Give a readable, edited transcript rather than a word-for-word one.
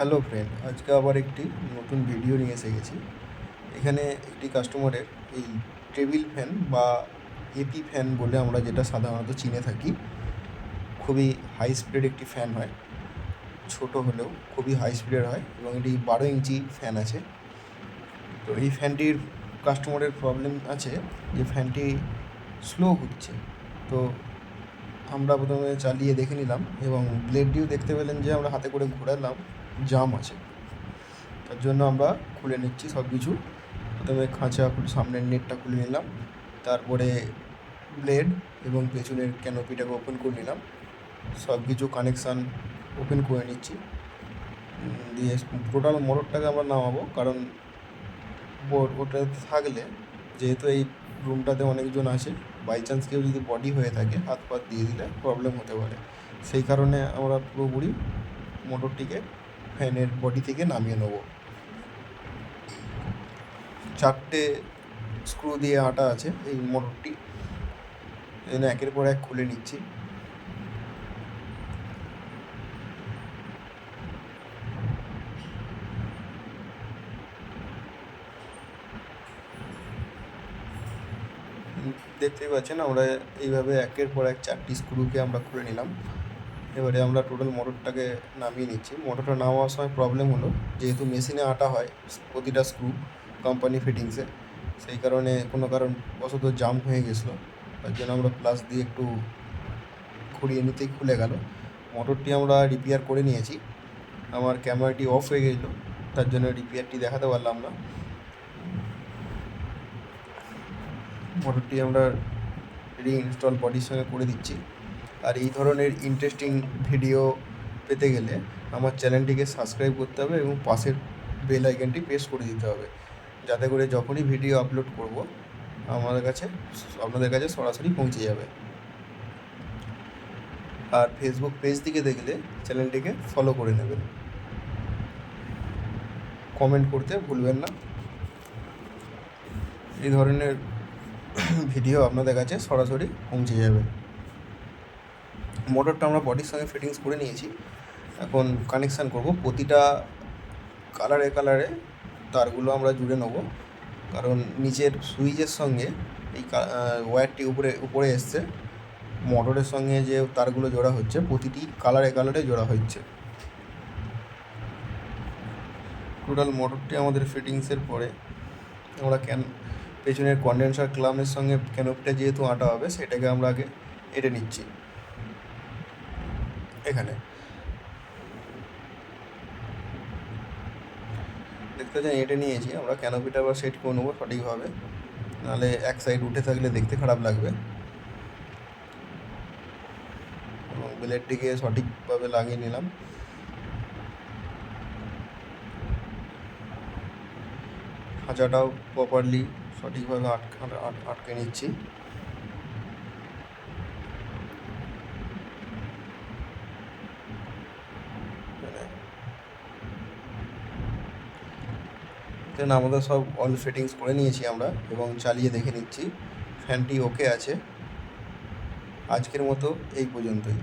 Hello friend, আজকে আবার একটি নতুন ভিডিও নিয়ে এসে গেছি। এখানে একটি কাস্টমারের এই টেবিল ফ্যান বা এপি ফ্যান বলে আমরা যেটা সাধারণত চিনে থাকি, খুবই হাই স্পিডের একটি ফ্যান হয়। ছোট হলেও খুবই হাই স্পিডের হয় এবং এটি 12 ইঞ্চি ফ্যান আছে। তো এই ফ্যানটির কাস্টমারের প্রবলেম আছে যে ফ্যানটি স্লো হচ্ছে। তো আমরা প্রথমে চালিয়ে দেখে নিলাম এবং ব্লেডটিও দেখতে পেলেন যে আমরা হাতে করে ঘোরালাম, জাম আছে। তার জন্য আমরা খুলে নিচ্ছি সব কিছু। প্রথমে খাঁচা সামনের নেটটা খুলে নিলাম, তারপরে ব্লেড এবং পেছনের ক্যানোপিটাকে ওপেন করে নিলাম। সব কিছু কানেকশান ওপেন করে নিচ্ছি, দিয়ে টোটাল মোটরটাকে আমরা নামাবো, কারণ ওটা থাকলে, যেহেতু এই রুমটাতে অনেকজন আছে, বাই চান্স কেউ যদি বডি হয়ে থাকে হাত পাত দিয়ে দিলে প্রবলেম হতে পারে। সেই কারণে আমরা পুরোপুরি মোটরটিকে ফ্যানের বডি থেকে নামিয়ে নেবো। 4টে স্ক্রু দিয়ে আটা আছে এই মোটরটি, এখানে একের পর এক খুলে নিচ্ছি। দেখতেই পাচ্ছেন আমরা এইভাবে একের পর এক 4টি স্ক্রুকে আমরা খুলে নিলাম। এবারে আমরা টোটাল মোটরটাকে নামিয়ে নিচ্ছি। মোটরটা নামাবার সময় প্রবলেম হলো, যেহেতু মেশিনে আটা হয় প্রতিটা স্ক্রু কোম্পানি ফিটিংসে, সেই কারণে কোনো কারণবশত জাম হয়ে গেছিলো। তার জন্য আমরা প্লাস দিয়ে একটু ঘুরিয়ে নিতেই খুলে গেল। মোটরটি আমরা রিপেয়ার করে নিয়েছি। আমার ক্যামেরাটি অফ হয়ে গেছিলো, তার জন্য রিপেয়ারটি দেখাতে পারলাম না। মোটরটি আমরা রিইনস্টল বডির সঙ্গে করে দিচ্ছি। আর এই ধরনের ইন্টারেস্টিং ভিডিও পেতে গেলে আমার চ্যানেলটিকে সাবস্ক্রাইব করতে হবে এবং পাশের বেল আইকনটি প্রেস করে দিতে হবে, যাতে করে যখনই ভিডিও আপলোড করব আপনাদের কাছে সরাসরি পৌঁছে যাবে। আর ফেসবুক পেজ থেকে দেখলে চ্যানেলটিকে ফলো করে নেবেন। কমেন্ট করতে ভুলবেন না। এই ধরনের ভিডিও আপনাদের কাছে সরাসরি পৌঁছে যাবে। মোটরটা আমরা বডির সঙ্গে ফিটিংস করে নিয়েছি। এখন কানেকশান করব। প্রতিটা কালারে তারগুলো আমরা জুড়ে নেব, কারণ নিচের সুইচের সঙ্গে এই ওয়্যারটি উপরে এসছে। মোটরের সঙ্গে যে তারগুলো জোড়া হচ্ছে প্রতিটি কালারে জোড়া হচ্ছে। টোটাল মোটরটি আমাদের ফিটিংসের পরে আমরা পেছনের কন্ডেন্সার ক্লামের সঙ্গে ক্যানোপিটা যেহেতু আটা হবে, সেটাকে আমরা আগে এঁটে নিচ্ছি। এখানে দেখতে পাচ্ছেন এঁটে নিয়েছি। আমরা ক্যানোপিটা আবার সেট করে নেবো সঠিকভাবে, নাহলে এক সাইড উঠে থাকলে দেখতে খারাপ লাগবে। এবং ব্লেডটিকে সঠিকভাবে লাগিয়ে নিলাম। খাঁচাটাও প্রপারলি সঠিকভাবে আটকে নিচ্ছি। আমাদের সব অল ফিটিংস করে নিয়েছি আমরা এবং চালিয়ে দেখে নিচ্ছি। ফ্যানটি ওকে আছে। আজকের মতো এই পর্যন্তই।